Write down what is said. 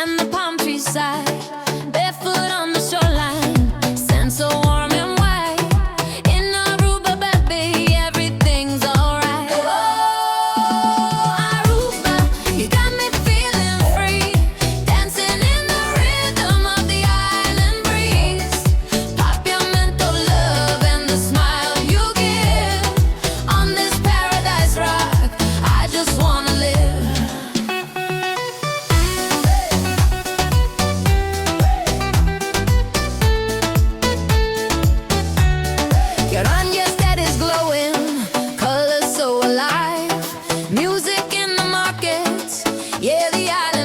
and the palm trees sigh. Barefoot on the shoreline, sand so warm and white. In Aruba, baby, everything's alright. Oh, Aruba, you got me feeling free, dancing in the rhythm of the island breeze. Papiamento love and the smile you give. On this paradise rock, I just wanna live. Your onion that is glowing, colors so alive. Music in the markets, yeah, the island